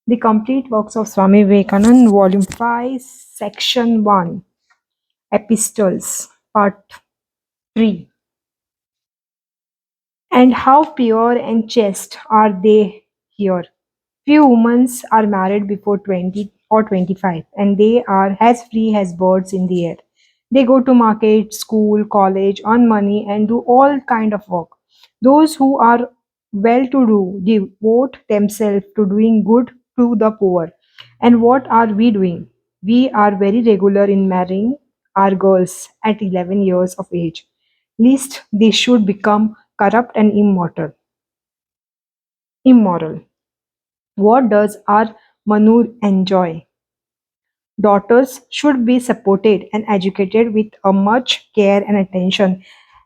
The Complete Works of Swami Vivekananda, Volume 5, Section 1, Epistles, Part 3. And how pure and chaste are they here? Few women are married before 20 or 25, and they are as free as birds in the air. They go to market, school, college, earn money, and do all kind of work. Those who are well-to-do devote themselves to doing good to the poor. And what are we doing? We are very regular in marrying our girls at 11 years of age. Least they should become corrupt and immoral. What does our Manur enjoy? Daughters should be supported and educated with a much care and attention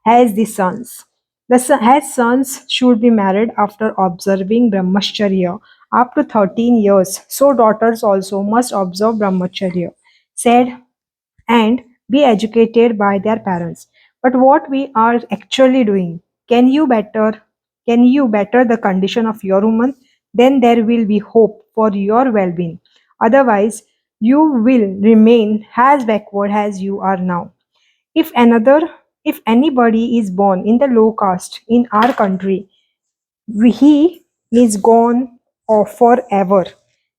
as the sons. As sons should be married after observing Brahmacharya up to 13 years, so daughters also must observe Brahmacharya, said, and be educated by their parents. But what we are actually doing, can you better can you better the condition of your woman? Then there will be hope for your well-being. Otherwise, you will remain as backward as you are now. If anybody is born in the low caste in our country, he is gone or forever.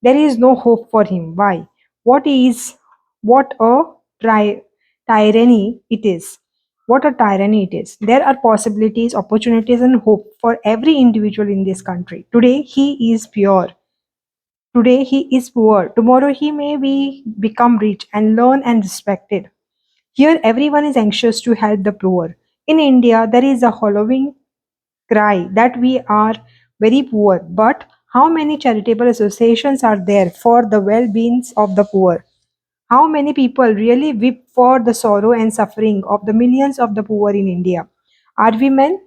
There is no hope for him. Why? What is what a tyranny it is. What a tyranny it is. There are possibilities, opportunities, and hope for every individual in this country. Today he is pure. Today he is poor. Tomorrow he may be become rich and learn and respected. Here everyone is anxious to help the poor. In India, there is a hollowing cry that we are very poor, but how many charitable associations are there for the well being of the poor? How many people really weep for the sorrow and suffering of the millions of the poor in India? Are we men?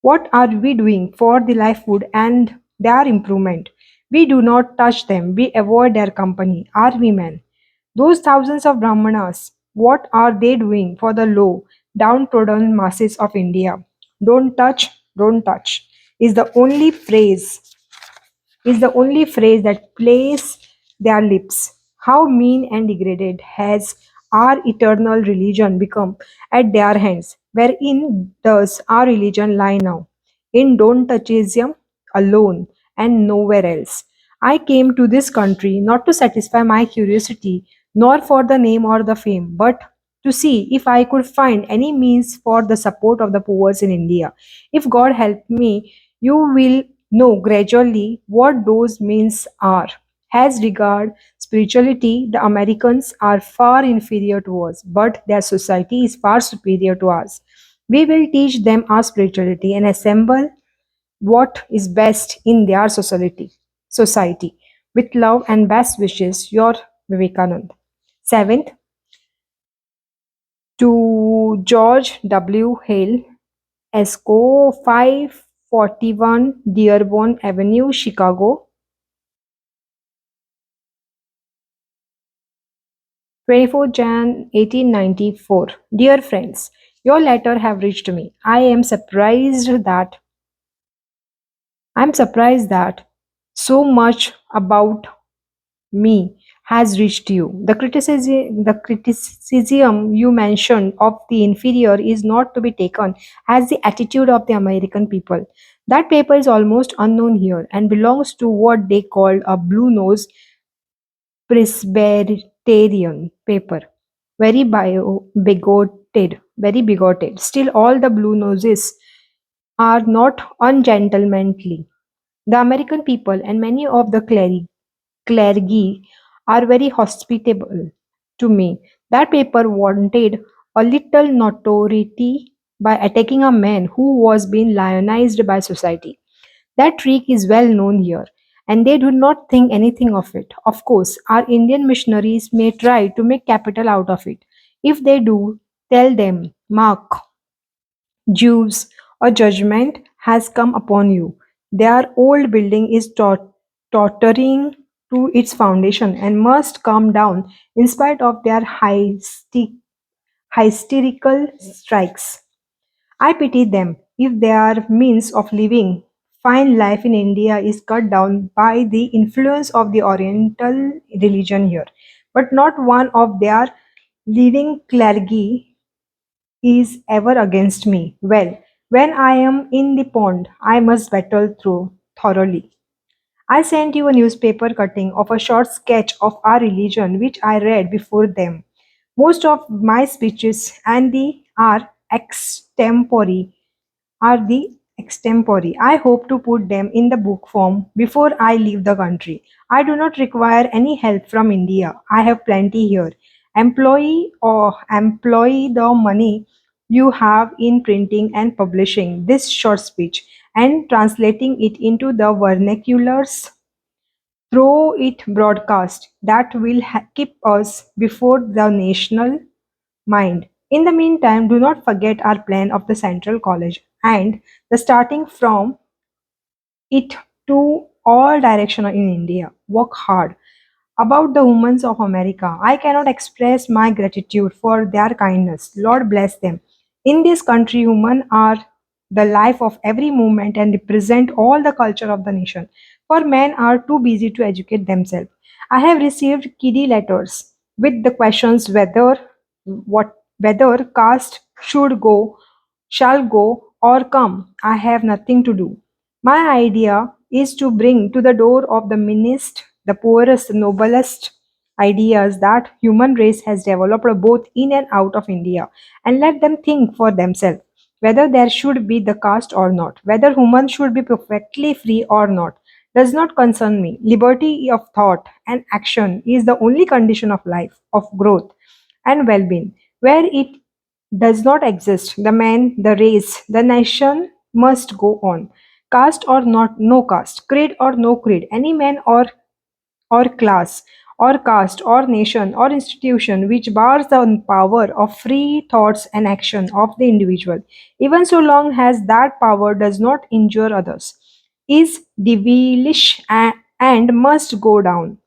What are we doing for the livelihood and their improvement? We do not touch them, we avoid their company. Are we men? Those thousands of Brahmanas, what are they doing for the low, downtrodden masses of India? Don't touch is the only phrase that plays their lips. How mean and degraded has our eternal religion become at their hands? Wherein does our religion lie now? In don't touchism alone and nowhere else. I came to this country not to satisfy my curiosity, nor for the name or the fame, but to see if I could find any means for the support of the poor in India. If God help me, you will know gradually what those means are. As regard spirituality, the Americans are far inferior to us, but their society is far superior to us. We will teach them our spirituality and assemble what is best in their society. With love and best wishes, your Vivekanand. Seventh, to George W. Hale, ESCO 541 Dearborn Avenue, Chicago, 24 Jan 1894. Dear friends, your letter have reached me. I am surprised that so much about me has reached you. The criticism you mentioned of the inferior is not to be taken as the attitude of the American people. That paper is almost unknown here and belongs to what they call a blue nose Presbyterian paper. Very bigoted. Still, all the blue noses are not ungentlemanly. The American people and many of the clergy are very hospitable to me. That paper wanted a little notoriety by attacking a man who was being lionized by society. That trick is well known here, and they do not think anything of it. Of course, our Indian missionaries may try to make capital out of it. If they do, tell them, Mark, Jews, a judgment has come upon you. Their old building is tottering to its foundation and must come down in spite of their hysterical strikes. I pity them if their means of living fine life in India is cut down by the influence of the Oriental religion here, but not one of their leading clergy is ever against me. Well, when I am in the pond, I must battle through thoroughly. I sent you a newspaper cutting of a short sketch of our religion which I read before them. Most of my speeches and the are the extempore. I hope to put them in the book form before I leave the country. I do not require any help from India. I have plenty here. Employ the money you have in printing and publishing this short speech and translating it into the vernaculars through it broadcast. That will keep us before the national mind. In the meantime, do not forget our plan of the Central College and the starting from it to all direction in India. Work hard. About the women of America, I cannot express my gratitude for their kindness. Lord bless them. In this country, women are the life of every movement and represent all the culture of the nation. For men are too busy to educate themselves. I have received kiddie letters with the questions whether caste should go, shall go, or come. I have nothing to do. My idea is to bring to the door of the meanest, the poorest, noblest ideas that human race has developed both in and out of India, and let them think for themselves whether there should be the caste or not, whether women should be perfectly free or not, does not concern me. Liberty of thought and action is the only condition of life, of growth and well-being. Where it does not exist, the man, the race, the nation must go on. Caste or not, no caste, creed or no creed, any man or class or caste or nation or institution which bars the power of free thoughts and action of the individual, even so long as that power does not injure others, is devilish and must go down.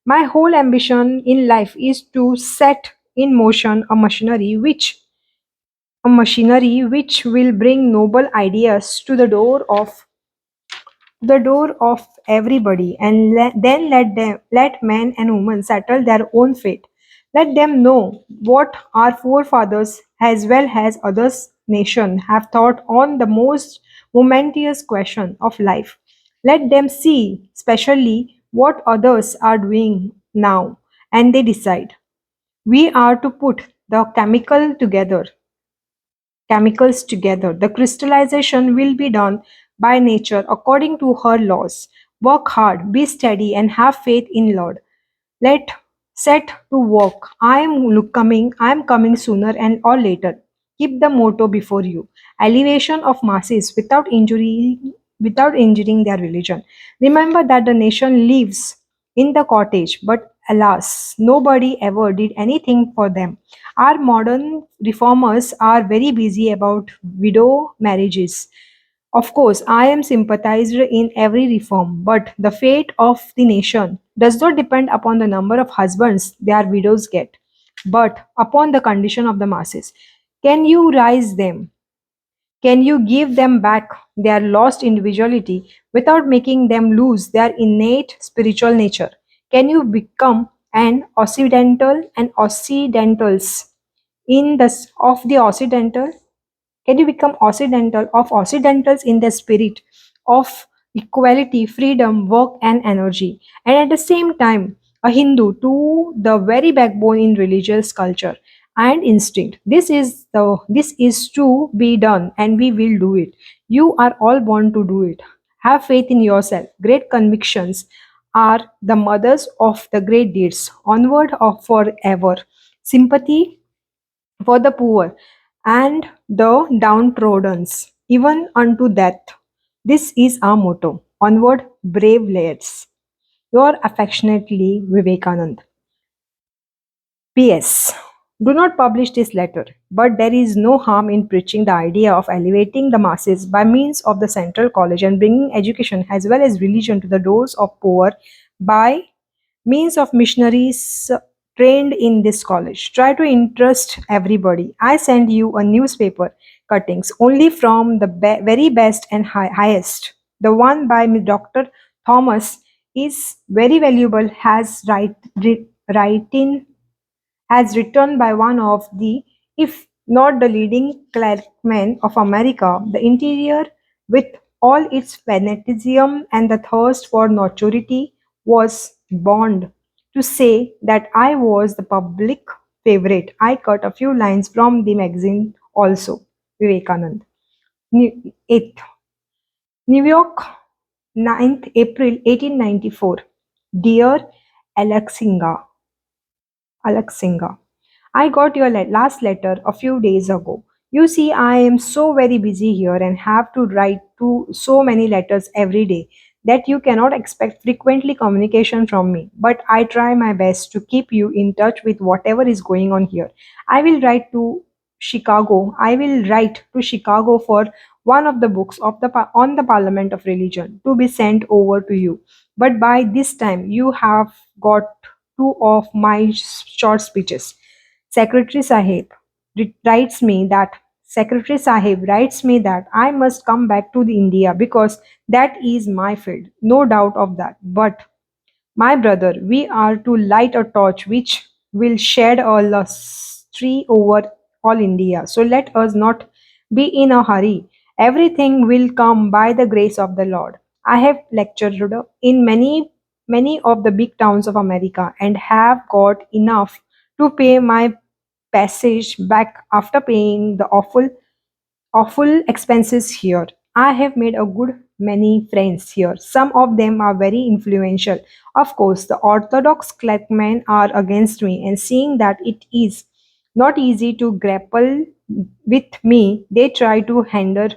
My whole ambition in life is to set in motion a machinery which will bring noble ideas to the door of everybody, and then let men and women settle their own fate. Let them know what our forefathers as well as others nation have thought on the most momentous question of life. Let them see specially what others are doing now, and they decide. We are to put the chemicals together. The crystallization will be done by nature according to her laws. Work hard, be steady, and have faith in Lord. Let set to work. I am coming sooner and or later. Keep the motto before you. Elevation of masses without injuring their religion. Remember that the nation lives in the cottage, but alas, nobody ever did anything for them. Our modern reformers are very busy about widow marriages. Of course, I am sympathizer in every reform, but the fate of the nation does not depend upon the number of husbands their widows get, but upon the condition of the masses. Can you rise them? Can you give them back their lost individuality without making them lose their innate spiritual nature? Can you become an Occidental and Occidentals in the of the Occidental? Can you become Occidental of Occidentals in the spirit of equality, freedom, work, and energy, and at the same time a Hindu to the very backbone in religious culture and instinct? This is to be done, and we will do it. You are all born to do it. Have faith in yourself. Great convictions are the mothers of the great deeds. Onward or forever. Sympathy for the poor and the downtrodden, even unto death. This is our motto. Onward, brave lads. Your affectionately, Vivekanand. P.S. Do not publish this letter, but there is no harm in preaching the idea of elevating the masses by means of the Central College and bringing education as well as religion to the doors of poor by means of missionaries trained in this college. Try to interest everybody. I send you a newspaper cuttings only from the very best and highest. The one by Dr. Thomas is very valuable, writing as written by one of the, if not the leading clergyman of America. The interior, with all its fanaticism and the thirst for notoriety, was bound to say that I was the public favorite. I cut a few lines from the magazine also. Vivekanand. 8th, New York, 9th April 1894. Dear Alexinga, Alexinga. I got your last letter a few days ago. You see, I am so very busy here and have to write to so many letters every day that you cannot expect frequently communication from me. But I try my best to keep you in touch with whatever is going on here. I will write to Chicago. I will write to Chicago for one of the books of on the Parliament of Religion to be sent over to you. But by this time, you have got two of my short speeches. Secretary Sahib writes me that Secretary Sahib writes me that I must come back to the India because that is my field, no doubt of that. But my brother, we are to light a torch which will shed a lustre over all India. So let us not be in a hurry. Everything will come by the grace of the Lord. I have lectured in many of the big towns of America and have got enough to pay my passage back after paying the awful expenses here. I have made a good many friends here. Some of them are very influential. Of course, the orthodox clergymen are against me, and seeing that it is not easy to grapple with me, they try to hinder,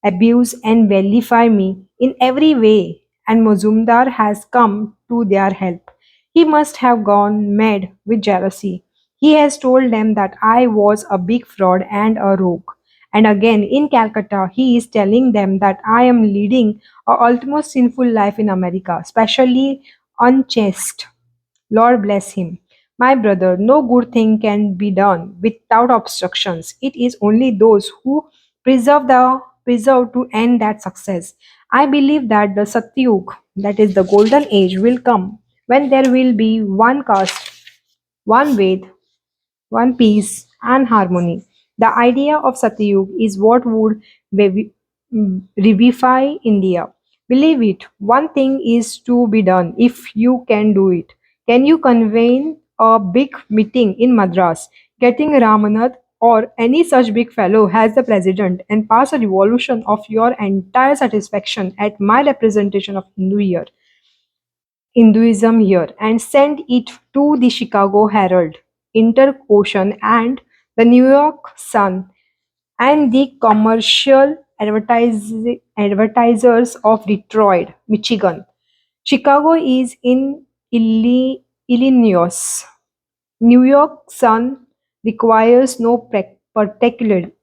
abuse, and vilify me in every way, and Mozumdar has come to their help. He must have gone mad with jealousy. He has told them that I was a big fraud and a rogue. And again, in Calcutta, he is telling them that I am leading a almost sinful life in America, especially unchaste. Lord bless him. My brother, no good thing can be done without obstructions. It is only those who preserve to end that success. I believe that the Satyug, that is the golden age, will come when there will be one caste, one Ved, one peace and harmony. The idea of Satyug is what would revivify India. Believe it, one thing is to be done if you can do it. Can you convene a big meeting in Madras, getting Ramanath or any such big fellow as the president and pass a revolution of your entire satisfaction at my representation of Hinduism here and send it to the Chicago Herald, Inter-Ocean, and the New York Sun and the commercial advertisers of Detroit, Michigan. Chicago is in Illinois. New York Sun requires no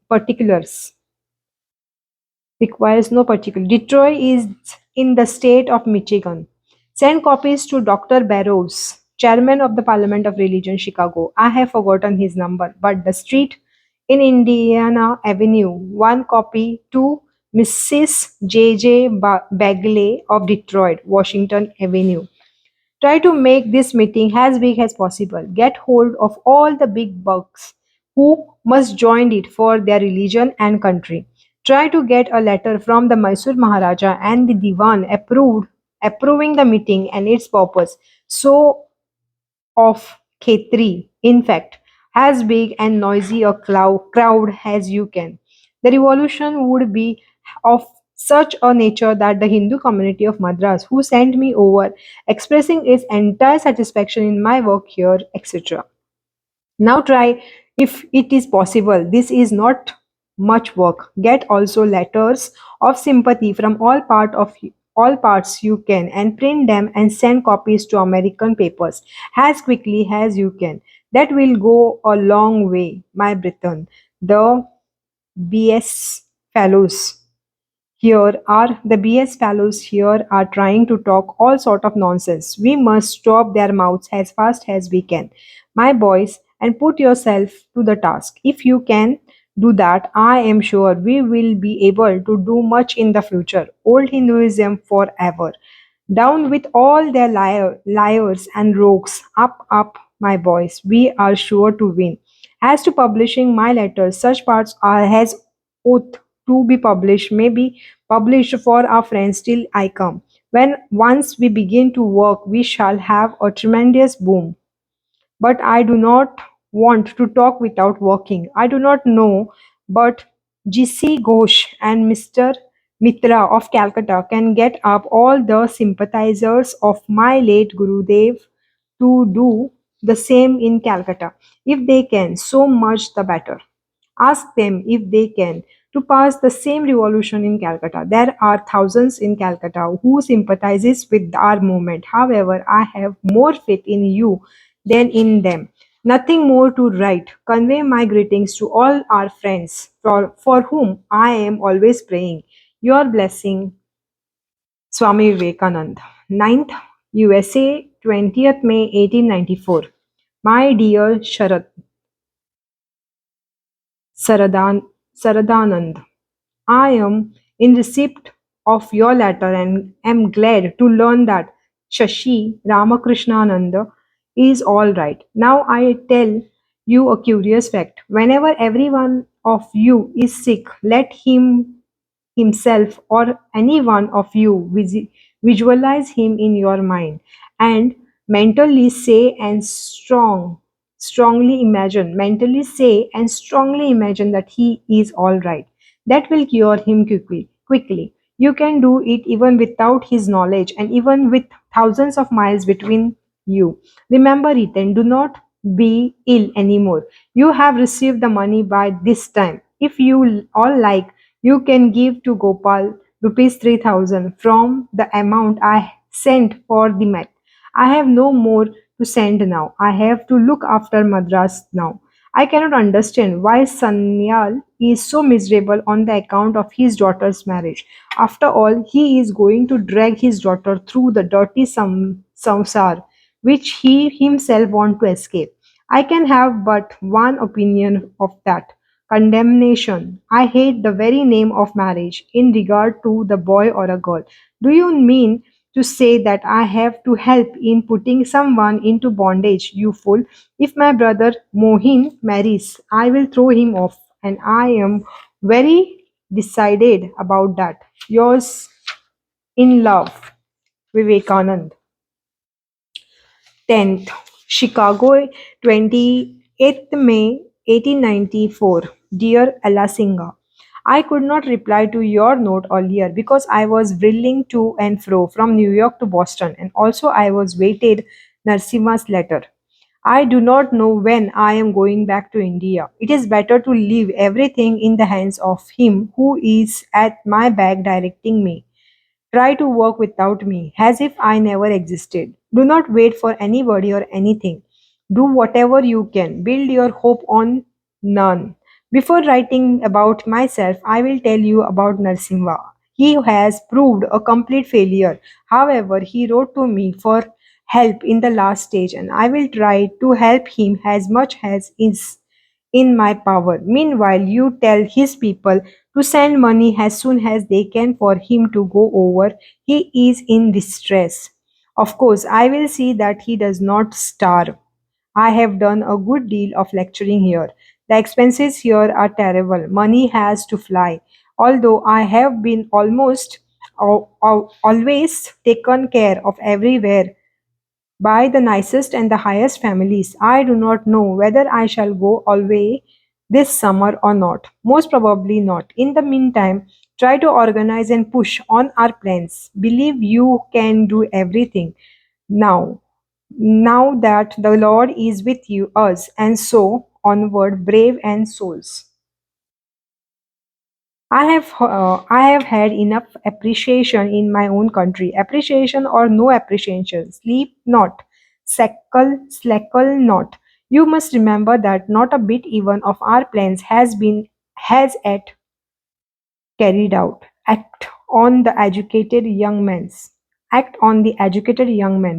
particulars. Requires no particular. Detroit is in the state of Michigan. Send copies to Dr. Barrows, chairman of the Parliament of Religion, Chicago. I have forgotten his number, but the street in Indiana Avenue. One copy to Mrs. J. Bagley of Detroit, Washington Avenue. Try to make this meeting as big as possible. Get hold of all the big bugs who must join it for their religion and country. Try to get a letter from the Mysore Maharaja and the Diwan approving the meeting and its purpose. So of Khetri, in fact, as big and noisy a crowd as you can. The revolution would be of such a nature that the Hindu community of Madras, who sent me over, expressing its entire satisfaction in my work here, etc. Now try if it is possible. This is not much work. Get also letters of sympathy from all parts you can and print them and send copies to American papers as quickly as you can. That will go a long way, my Britain. The BS fellows the BS fellows here are trying to talk all sort of nonsense. We must stop their mouths as fast as we can, my boys, and put yourself to the task. If you can, do that, I am sure we will be able to do much in the future. Old Hinduism forever. Down with all their liars and rogues. Up, up, my boys. We are sure to win. As to publishing my letters, such parts are has oath to be published, may be published for our friends till I come. When once we begin to work, we shall have a tremendous boom. But I do not want to talk without working. I do not know, but G.C. Ghosh and Mr. Mitra of Calcutta can get up all the sympathizers of my late Gurudev to do the same in Calcutta. If they can, so much the better. Ask them if they can to pass the same revolution in Calcutta. There are thousands in Calcutta who sympathizes with our movement. However, I have more faith in you than in them. Nothing more to write. Convey my greetings to all our friends for whom I am always praying. Your blessing, Swami Vivekananda. 9th, USA, 20th May 1894. My dear Saradanand, I am in receipt of your letter and am glad to learn that Shashi Ramakrishnananda is all right. Now I tell you a curious fact. Whenever every one of you is sick, let him himself or any one of you visualize him in your mind and mentally say and strongly imagine that he is all right. That will cure him quickly. You can do it even without his knowledge and even with thousands of miles between you. Remember it and do not be ill anymore. You have received the money by this time. If you all like, you can give to Gopal rupees 3,000 from the amount I sent for the mat. I have no more to send now. I have to look after Madras now. I cannot understand why Sanyal is so miserable on the account of his daughter's marriage. After all, he is going to drag his daughter through the dirty samsar, which he himself wants to escape. I can have but one opinion of that condemnation. I hate the very name of marriage in regard to the boy or a girl. Do you mean to say that I have to help in putting someone into bondage, you fool? If my brother Mohin marries, I will throw him off, and I am very decided about that. Yours in love, Vivekanand. 10th, Chicago, 28th May 1894. Dear Ella Singha, I could not reply to your note earlier because I was whirling to and fro from New York to Boston, and also I was waited Narsima's letter. I do not know when I am going back to India. It is better to leave everything in the hands of him who is at my back directing me. Try to work without me, as if I never existed. Do not wait for anybody or anything. Do whatever you can. Build your hope on none. Before writing about myself, I will tell you about Narsimha. He has proved a complete failure. However, he wrote to me for help in the last stage, and I will try to help him as much as is in my power. Meanwhile, you tell his people to send money as soon as they can for him to go over. He is in distress. Of course, I will see that he does not starve. I have done a good deal of lecturing here. The expenses here are terrible. Money has to fly. Although I have been always taken care of everywhere by the nicest and the highest families. I do not know whether I shall go away this summer or not. Most probably not. In the meantime, try to organize and push on our plans. Believe you can do everything now. Now that the Lord is with you, us, and so onward, brave and souls. I have had enough appreciation in my own country. Appreciation or no appreciation. Sleep not. Slackle not. You must remember that not a bit even of our plans has at carried out. Act on the educated young men.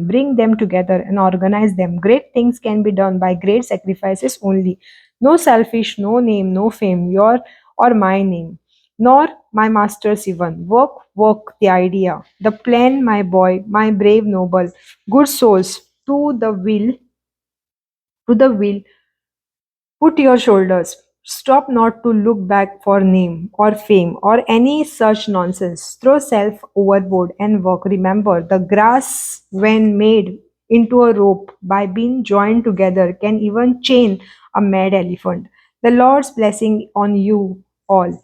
Bring them together and organize them. Great things can be done by great sacrifices only. No selfish, no name, no fame, your or my name, nor my master's even. Work, work, the idea, the plan, my boy, my brave noble, good souls, to the will, put your shoulders. Stop not to look back for name or fame or any such nonsense. Throw self overboard and work. Remember, the grass, when made into a rope by being joined together, can even chain a mad elephant. The Lord's blessing on you all.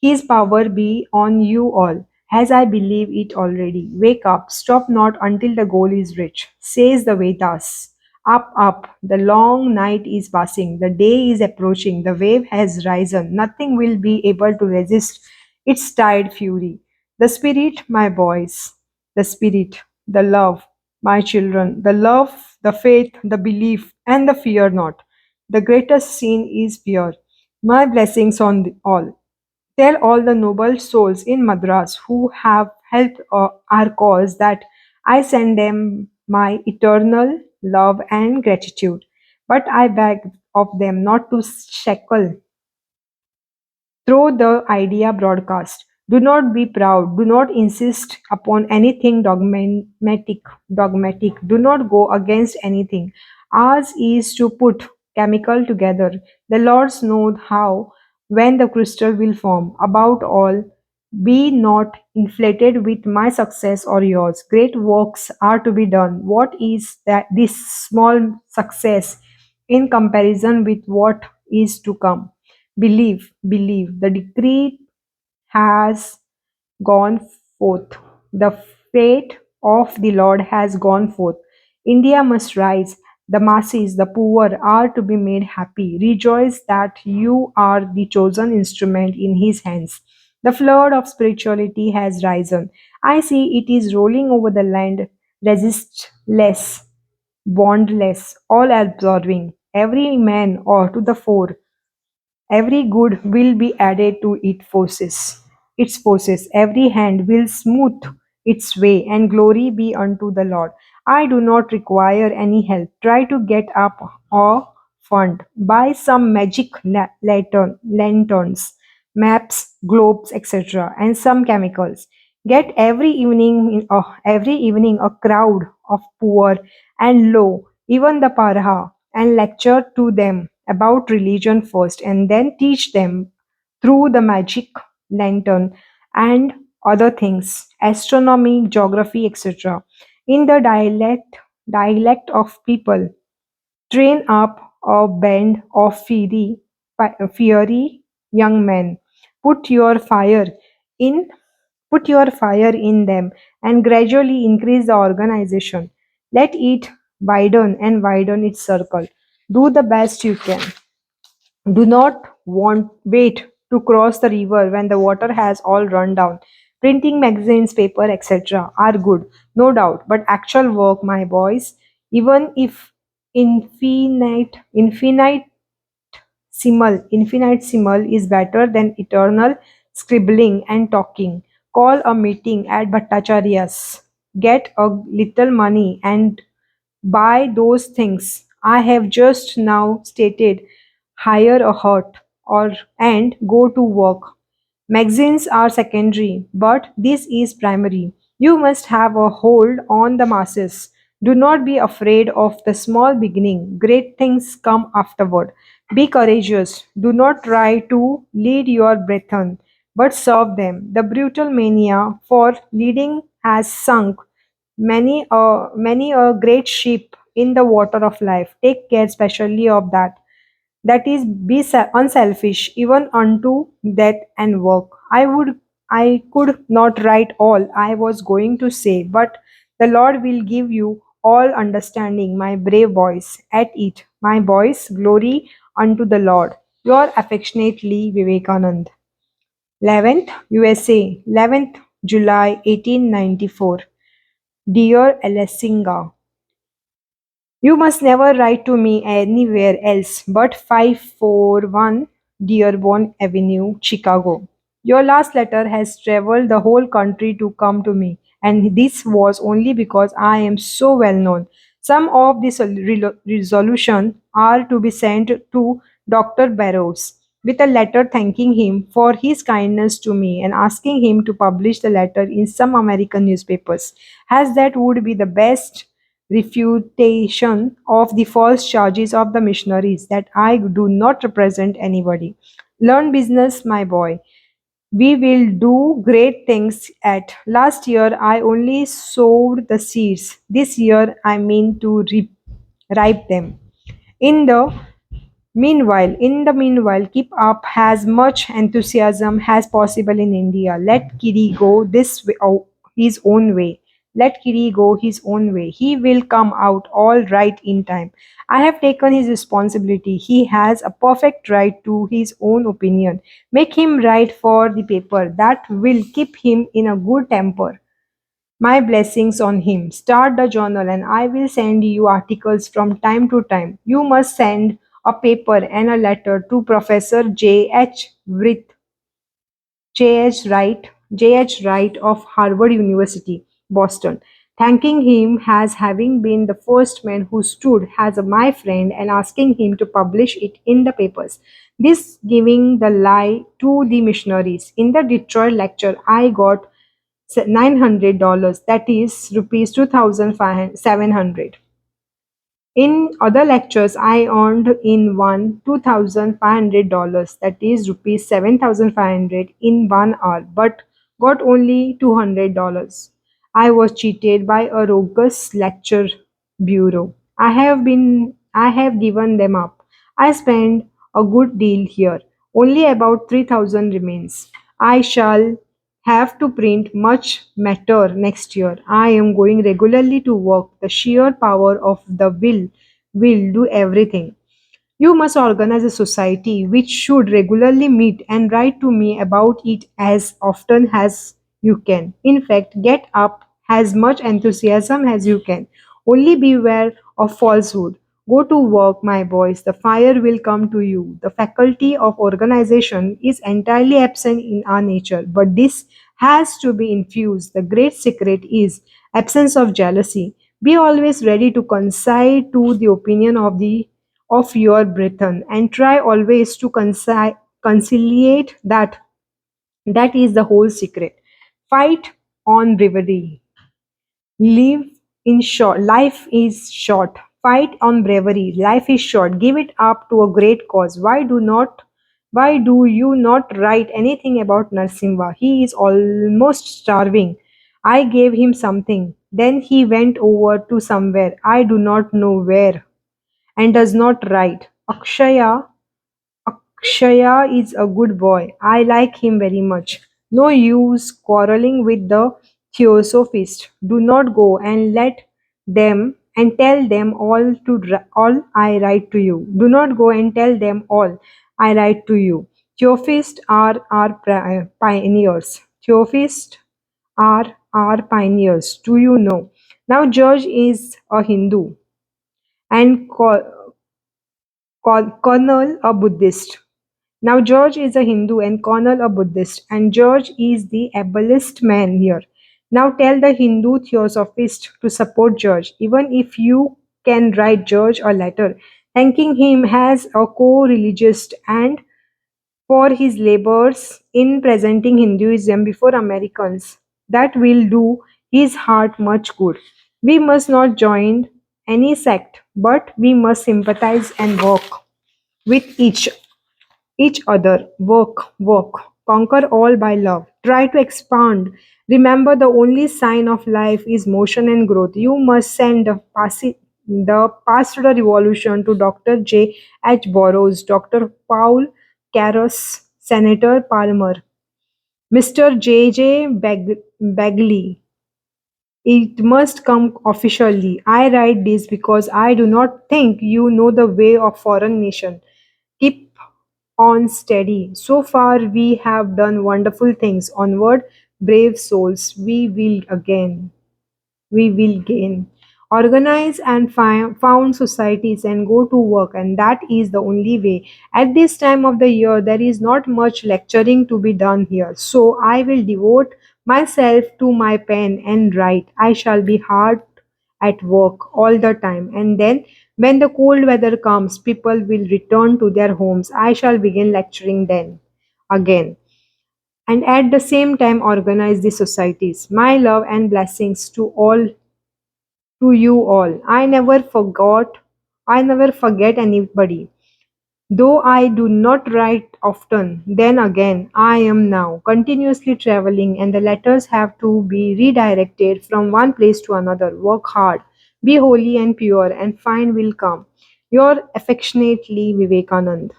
His power be on you all, as I believe it already. Wake up, stop not until the goal is reached, says the Vedas. Up, up, the long night is passing, the day is approaching, the wave has risen, nothing will be able to resist its tide fury. The spirit, my boys, the spirit, the love, my children, the love, the faith, the belief, and the fear not. The greatest sin is fear. My blessings on all. Tell all the noble souls in Madras who have helped our cause that I send them my eternal love and gratitude. But I beg of them not to shackle through the idea broadcast. Do not be proud. Do not insist upon anything dogmatic. Do not go against anything. Ours is to put chemical together. The Lords know how, when the crystal will form. About all, be not inflated with my success or yours. Great works are to be done. What is that this small success in comparison with what is to come? Believe, believe. The decree has gone forth. The fate of the Lord has gone forth. India must rise. The masses, the poor, are to be made happy. Rejoice that you are the chosen instrument in His hands. The flood of spirituality has risen. I see it is rolling over the land, resistless, bondless, all absorbing. Every man or to the fore, every good will be added to its forces. Every hand will smooth its way, and glory be unto the Lord. I do not require any help. Try to get up or fund. Buy some magic lanterns, maps, globes, etc., and some chemicals. Get every evening a crowd of poor and low, even the parha, and lecture to them about religion first, and then teach them through the magic lantern and other things, astronomy, geography, etc., in the dialect of people. Train up a band of fiery young men. Put your fire in put your fire in them, and gradually increase the organization. Let it widen and widen its circle. Do the best you can. Do not wait to cross the river when the water has all run down. Printing magazines, paper, etc. are good, no doubt, but actual work, my boys, even if infinitesimal is better than eternal scribbling and talking. Call a meeting at Bhattacharya's. Get a little money and buy those things I have just now stated. Hire a hut or and go to work. Magazines are secondary, but this is primary. You must have a hold on the masses. Do not be afraid of the small beginning. Great things come afterward. Be courageous. Do not try to lead your brethren, but serve them. The brutal mania for leading has sunk many a great ship in the water of life. Take care specially of that. That is, be unselfish even unto death and work. I could not write all I was going to say, but the Lord will give you all understanding, my brave boys. At it, my boys, glory unto the Lord. Your affectionately Vivekanand. 11th USA, 11th July 1894. Dear Alesinga, you must never write to me anywhere else but 541 Dearborn Avenue, Chicago. Your last letter has traveled the whole country to come to me, and this was only because I am so well known. Some of these resolutions are to be sent to Dr. Barrows with a letter thanking him for his kindness to me and asking him to publish the letter in some American newspapers, as that would be the best refutation of the false charges of the missionaries that I do not represent anybody. Learn business, my boy. We will do great things at. Last year I only sowed the seeds. This year I mean to ripe them. In the in the meanwhile, keep up as much enthusiasm as possible in India. Let Kiri go this way, his own way. Let Kiri go his own way. He will come out all right in time. I have taken his responsibility. He has a perfect right to his own opinion. Make him write for the paper. That will keep him in a good temper. My blessings on him. Start the journal and I will send you articles from time to time. You must send a paper and a letter to Professor J. H. Wright of Harvard University, Boston, thanking him as having been the first man who stood as my friend and asking him to publish it in the papers. This giving the lie to the missionaries. In the Detroit lecture, I got $900, that is rupees 2,700. In other lectures, I earned in one $2,500, that is rupees 7,500 in 1 hour, but got only $200. I was cheated by a roguish lecture bureau. I have given them up. I spent a good deal here. Only about 3,000 remains. I shall have to print much matter next year. I am going regularly to work. The sheer power of the will do everything. You must organize a society which should regularly meet and write to me about it as often as you can. In fact, get up as much enthusiasm as you can. Only beware of falsehood. Go to work, my boys. The fire will come to you. The faculty of organization is entirely absent in our nature, but this has to be infused. The great secret is absence of jealousy. Be always ready to concede to the opinion of your brethren and try always to conciliate that is the whole secret. Fight on bravery. Life is short. Fight on bravery. Life is short. Give it up to a great cause. Why do you not write anything about Narsimha? He is almost starving. I gave him something. Then he went over to somewhere. I do not know where and does not write. Akshaya is a good boy. I like him very much. No use quarreling with the theosophist. Do not go and let them and tell them all I write to you. Do not go and tell them all I write to you. Theosophists are our pioneers. Theosophists are our pioneers. Do you know? Now George is a Hindu and Colonel a Buddhist. Now George is a Hindu and Colonel a Buddhist, and George is the ableist man here. Now tell the Hindu theosophist to support George, even if you can write George a letter, thanking him as a co-religious and for his labors in presenting Hinduism before Americans. That will do his heart much good. We must not join any sect, but we must sympathize and work with each other. Work. Conquer all by love. Try to expand. Remember, the only sign of life is motion and growth. You must send the pastoral revolution to Dr. J. H. Burroughs, Dr. Paul Carus, Senator Palmer, Mr. J. J. Bagley. It must come officially. I write this because I do not think you know the way of foreign nation. Keep on steady. So far we have done wonderful things. Onward, brave souls. We will gain. Organize and found societies and go to work, and that is the only way. At this time of the year, there is not much lecturing to be done here, so I will devote myself to my pen and write. I shall be hard at work all the time. And then, when the cold weather comes, people will return to their homes. I shall begin lecturing then again. And at the same time, organize the societies. My love and blessings to you all. I never forget anybody. Though I do not write often, then again I am now continuously traveling and the letters have to be redirected from one place to another. Work hard, be holy and pure, and fine will come. Your affectionately Vivekanand.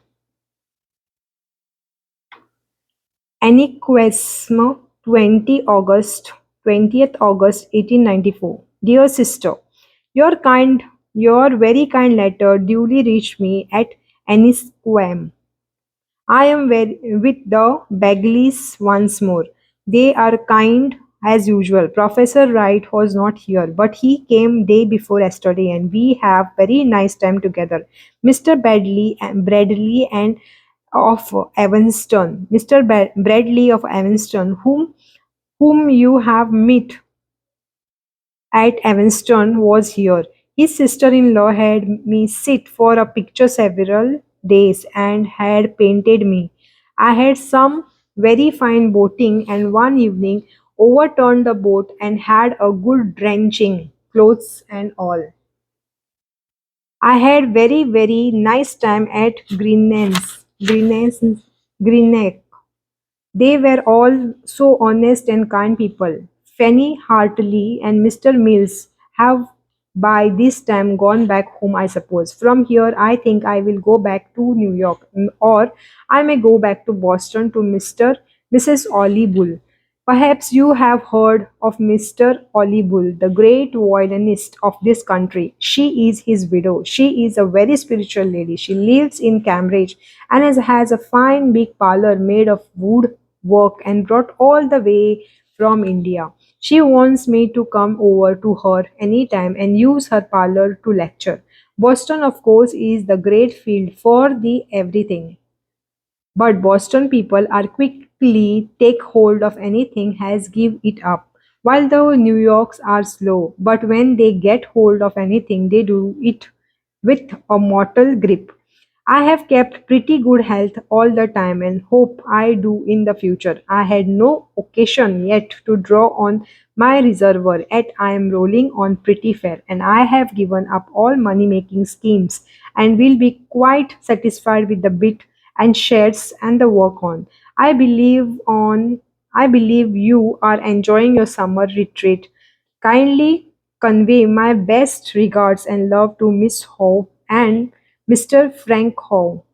Aniquesme, 20th August 1894. Dear sister, your kind, your very kind letter duly reached me at Anisquam. I am with the Bagleys once more. They are kind as usual. Professor Wright was not here, but he came day before yesterday, and we have very nice time together. Mr. Bradley and of Evanston, Mr. Bradley of Evanston, whom you have met at Evanston, was here. His sister-in-law had me sit for a picture several days and had painted me. I had some very fine boating and one evening overturned the boat and had a good drenching, clothes and all. I had very nice time at Greenneck. They were all so honest and kind people. Fanny Hartley and Mr. Mills have by this time gone back home, I suppose. From here, I think I will go back to New York, or I may go back to Boston to Mrs. Ollie Bull. Perhaps you have heard of Mr. Ollie Bull, the great violinist of this country. She is his widow. She is a very spiritual lady. She lives in Cambridge and has a fine big parlor made of wood work and brought all the way from India. She wants me to come over to her anytime and use her parlor to lecture. Boston, of course, is the great field for the everything. But Boston people are quickly take hold of anything has give it up, while the New Yorks are slow. But when they get hold of anything, they do it with a mortal grip. I have kept pretty good health all the time and hope I do in the future. I had no occasion yet to draw on my reservoir, yet I am rolling on pretty fair, and I have given up all money making schemes and will be quite satisfied with the bit and shares and the work on. I believe you are enjoying your summer retreat. Kindly convey my best regards and love to Miss Howe and Mr. Frank Howe.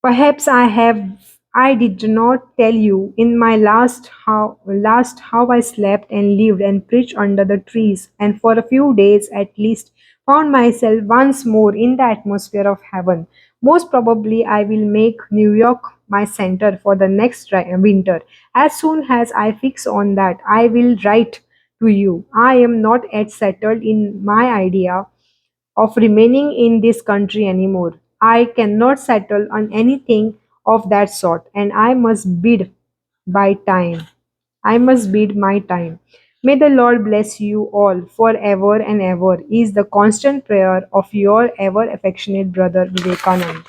Perhaps I did not tell you in my last how I slept and lived and preached under the trees, and for a few days at least found myself once more in the atmosphere of heaven. Most probably I will make New York my center for the next winter. As soon as I fix on that, I will write to you. I am not yet settled in my idea of remaining in this country anymore. I cannot settle on anything of that sort, and by time. I must bid my time. May the Lord bless you all forever and ever, is the constant prayer of your ever affectionate brother Vivekanand.